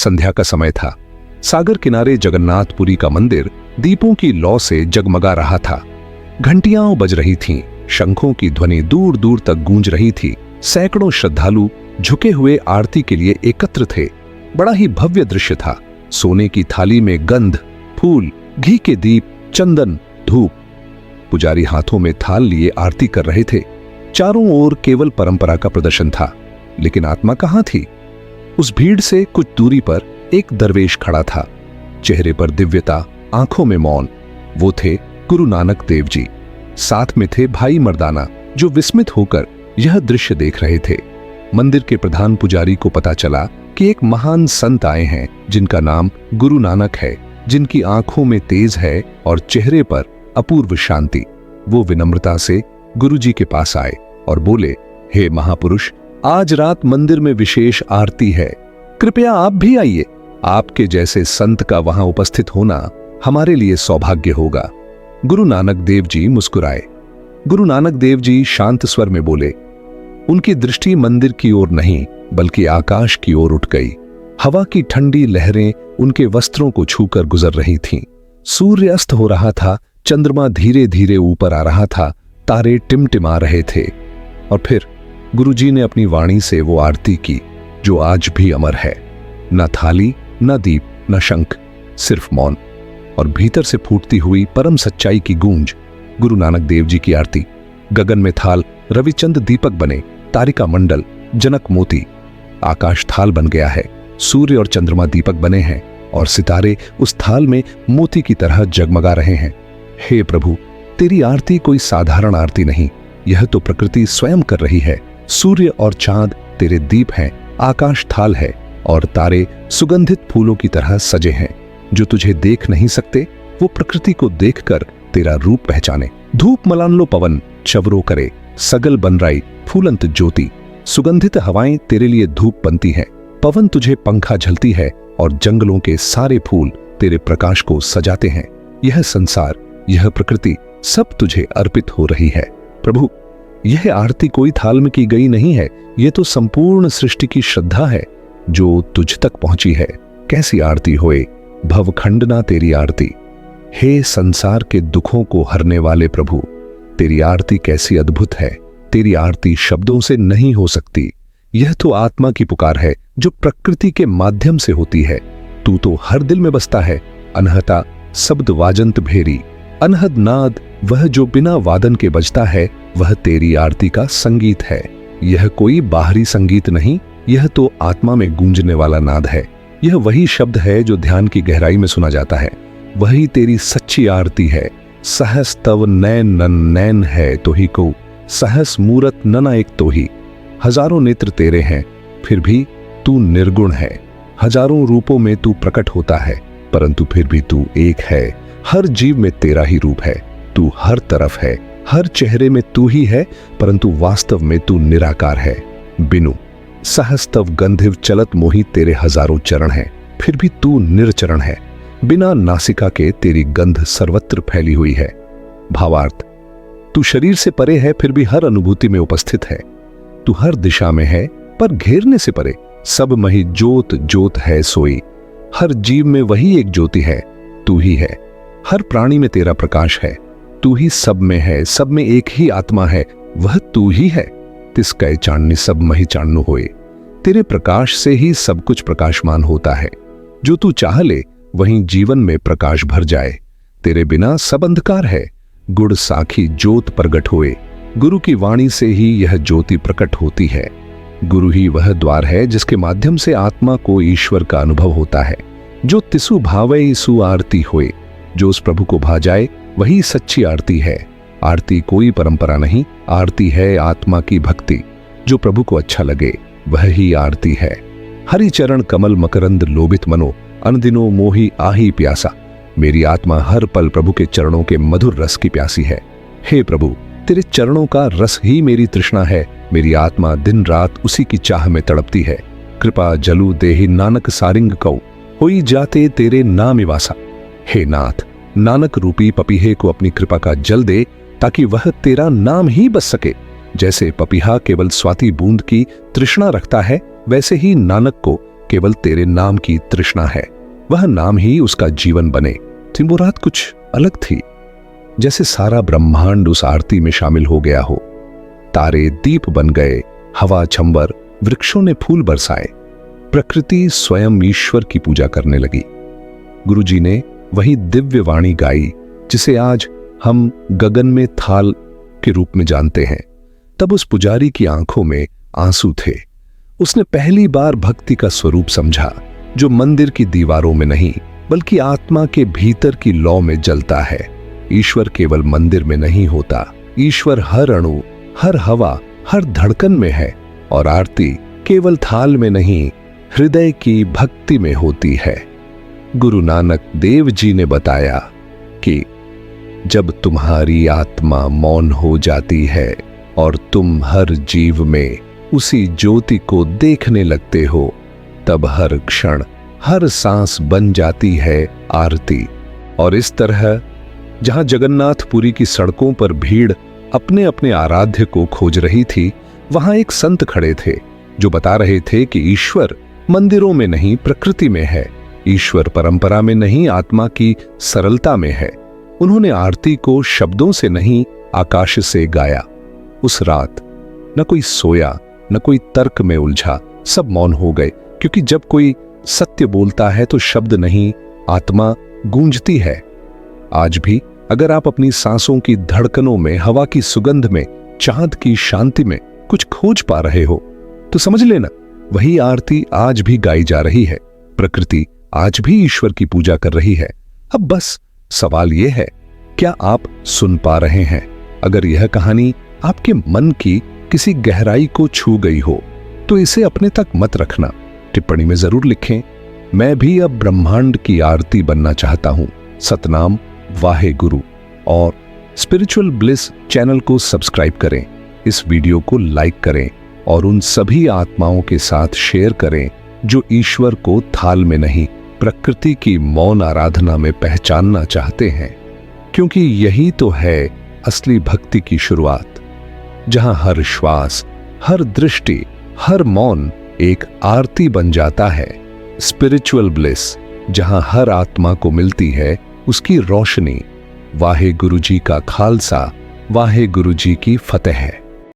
संध्या का समय था। सागर किनारे जगन्नाथपुरी का मंदिर दीपों की लौ से जगमगा रहा था। घंटियां बज रही थीं, शंखों की ध्वनि दूर दूर तक गूंज रही थी। सैकड़ों श्रद्धालु झुके हुए आरती के लिए एकत्र थे। बड़ा ही भव्य दृश्य था। सोने की थाली में गंध, फूल, घी के दीप, चंदन, धूप। पुजारी हाथों में थाल लिए आरती कर रहे थे। चारों ओर केवल परंपरा का प्रदर्शन था, लेकिन आत्मा कहां थी? उस भीड़ से कुछ दूरी पर एक दरवेश खड़ा था। चेहरे पर दिव्यता, आंखों में मौन। वो थे गुरु नानक देव जी। साथ में थे भाई मर्दाना, जो विस्मित होकर यह दृश्य देख रहे थे। मंदिर के प्रधान पुजारी को पता चला कि एक महान संत आए हैं, जिनका नाम गुरु नानक है, जिनकी आंखों में तेज है और चेहरे पर अपूर्व शांति। वो विनम्रता से गुरुजी के पास आए और बोले, हे महापुरुष, आज रात मंदिर में विशेष आरती है, कृपया आप भी आइए। आपके जैसे संत का वहां उपस्थित होना हमारे लिए सौभाग्य होगा। गुरु नानक देव जी मुस्कुराए। गुरु नानक देव जी शांत स्वर में बोले। उनकी दृष्टि मंदिर की ओर नहीं, बल्कि आकाश की ओर उठ गई। हवा की ठंडी लहरें उनके वस्त्रों को छूकर गुजर रही थीं। सूर्य अस्त हो रहा था, चंद्रमा धीरे धीरे ऊपर आ रहा था, तारे टिमटिमा रहे थे। और फिर गुरुजी ने अपनी वाणी से वो आरती की जो आज भी अमर है। न थाली, न दीप, न शंख, सिर्फ मौन और भीतर से फूटती हुई परम सच्चाई की गूंज। गुरु नानक देव जी की आरती। गगन में थाल रविचंद दीपक बने, तारिका मंडल, जनक मोती। आकाश थाल बन गया है, सूर्य और चंद्रमा दीपक बने हैं और सितारे उस थाल में मोती की तरह जगमगा रहे हैं। हे प्रभु, तेरी आरती कोई साधारण आरती नहीं, यह तो प्रकृति स्वयं कर रही है। सूर्य और चांद तेरे दीप हैं, आकाश थाल है और तारे सुगंधित फूलों की तरह सजे हैं। जो तुझे देख नहीं सकते, वो प्रकृति को देखकर तेरा रूप पहचाने। धूप मलान लो पवन, चवरो करे, सगल बनराई, फूलंत ज्योति। सुगंधित हवाएं तेरे लिए धूप बनती हैं, पवन तुझे पंखा झलती है और जंगलों के सारे फूल तेरे प्रकाश को सजाते हैं। यह संसार, यह प्रकृति सब तुझे अर्पित हो रही है। प्रभु, यह आरती कोई थाल में की गई नहीं है, यह तो संपूर्ण सृष्टि की श्रद्धा है जो तुझ तक पहुंची है। कैसी आरती होए, भवखंडना तेरी आरती। हे संसार के दुखों को हरने वाले प्रभु, तेरी आरती कैसी अद्भुत है। तेरी आरती शब्दों से नहीं हो सकती। यह तो आत्मा की पुकार है जो प्रकृति के माध्यम से होती है। तू तो हर दिल में बसता है। अनहता शब्द वाजंत भेरी, अनहद नाद वह जो बिना वादन के बजता है, वह तेरी आरती का संगीत है। यह कोई बाहरी संगीत नहीं, यह तो आत्मा में गूंजने वाला नाद है। यह वही शब्द है जो ध्यान की गहराई में सुना जाता है। वही तेरी सच्ची आरती है। सहस तव नैन नन नैन है तो ही को, सहस मूरत नना एक तो ही। हजारों नेत्र तेरे हैं, फिर भी तू निर्गुण है। हजारों रूपों में तू प्रकट होता है, परंतु फिर भी तू एक है। हर जीव में तेरा ही रूप है। तू हर तरफ है, हर चेहरे में तू ही है, परंतु वास्तव में तू निराकार है। बिनु सहस्तव गंधिव चलत मोही तेरे हजारों चरण हैं, फिर भी तू निर्चरण है। बिना नासिका के तेरी गंध सर्वत्र फैली हुई है। भावार्थ, तू शरीर से परे है, फिर भी हर अनुभूति में उपस्थित है। तू हर दिशा में है, पर घेरने से परे। सब मही ज्योत ज्योत है सोई। हर जीव में वही एक ज्योति है, तू ही है। हर प्राणी में तेरा प्रकाश है। तू ही सब में है, सब में एक ही आत्मा है, वह तू ही है। तिसकै चांदनी सब मही चांदनु होए। तेरे प्रकाश से ही सब कुछ प्रकाशमान होता है। जो तू चाह ले वहीं जीवन में प्रकाश भर जाए। तेरे बिना सब अंधकार है। गुड़ साखी ज्योत प्रगट होए। गुरु की वाणी से ही यह ज्योति प्रकट होती है। गुरु ही वह द्वार है जिसके माध्यम से आत्मा को ईश्वर का अनुभव होता है। जो तिसु भावै सु आरती होए। जो उस प्रभु को भा जाए वही सच्ची आरती है। आरती कोई परंपरा नहीं, आरती है आत्मा की भक्ति। जो प्रभु को अच्छा लगे वह ही आरती है। हरि चरण कमल मकरंद लोभित मनो, अनदिनो मोही आही प्यासा। मेरी आत्मा हर पल प्रभु के चरणों के मधुर रस की प्यासी है। हे प्रभु, तेरे चरणों का रस ही मेरी तृष्णा है। मेरी आत्मा दिन रात उसी की चाह में तड़पती है। कृपा जलु देहि नानक सारिंग कौ, होई जाते तेरे नामिवासा। हे नाथ, नानक रूपी पपीहे को अपनी कृपा का जल दे, ताकि वह तेरा नाम ही बस सके। जैसे पपीहा केवल स्वाति बूंद की तृष्णा रखता है, वैसे ही नानक को केवल तेरे नाम की तृष्णा है, वह नाम ही उसका जीवन बने। तो वो रात कुछ अलग थी, जैसे सारा ब्रह्मांड उस आरती में शामिल हो गया हो। तारे दीप बन गए, हवा छंबर, वृक्षों ने फूल बरसाए, प्रकृति स्वयं ईश्वर की पूजा करने लगी। गुरुजी ने वही दिव्य वाणी गाई जिसे आज हम गगन में थाल के रूप में जानते हैं। तब उस पुजारी की आंखों में आंसू थे। उसने पहली बार भक्ति का स्वरूप समझा, जो मंदिर की दीवारों में नहीं बल्कि आत्मा के भीतर की लौ में जलता है। ईश्वर केवल मंदिर में नहीं होता, ईश्वर हर अणु, हर हवा, हर धड़कन में है। और आरती केवल थाल में नहीं, हृदय की भक्ति में होती है। गुरु नानक देव जी ने बताया कि जब तुम्हारी आत्मा मौन हो जाती है और तुम हर जीव में उसी ज्योति को देखने लगते हो, तब हर क्षण, हर सांस बन जाती है आरती। और इस तरह जहां जगन्नाथपुरी की सड़कों पर भीड़ अपने अपने आराध्य को खोज रही थी, वहां एक संत खड़े थे जो बता रहे थे कि ईश्वर मंदिरों में नहीं, प्रकृति में है। ईश्वर परंपरा में नहीं, आत्मा की सरलता में है। उन्होंने आरती को शब्दों से नहीं, आकाश से गाया। उस रात न कोई सोया, न कोई तर्क में उलझा, सब मौन हो गए, क्योंकि जब कोई सत्य बोलता है तो शब्द नहीं, आत्मा गूंजती है। आज भी अगर आप अपनी सांसों की धड़कनों में, हवा की सुगंध में, चांद की शांति में कुछ खोज पा रहे हो, तो समझ लेना वही आरती आज भी गाई जा रही है। प्रकृति आज भी ईश्वर की पूजा कर रही है। अब बस सवाल यह है, क्या आप सुन पा रहे हैं? अगर यह कहानी आपके मन की किसी गहराई को छू गई हो तो इसे अपने तक मत रखना, टिप्पणी में जरूर लिखें, मैं भी अब ब्रह्मांड की आरती बनना चाहता हूं। सतनाम वाहे गुरु। और स्पिरिचुअल ब्लिस चैनल को सब्सक्राइब करें, इस वीडियो को लाइक करें और उन सभी आत्माओं के साथ शेयर करें जो ईश्वर को थाल में नहीं, प्रकृति की मौन आराधना में पहचानना चाहते हैं। क्योंकि यही तो है असली भक्ति की शुरुआत, जहां हर श्वास, हर दृष्टि, हर मौन एक आरती बन जाता है। स्पिरिचुअल ब्लिस, जहां हर आत्मा को मिलती है उसकी रोशनी। वाहे गुरु जी का खालसा, वाहे गुरु जी की फतेह है।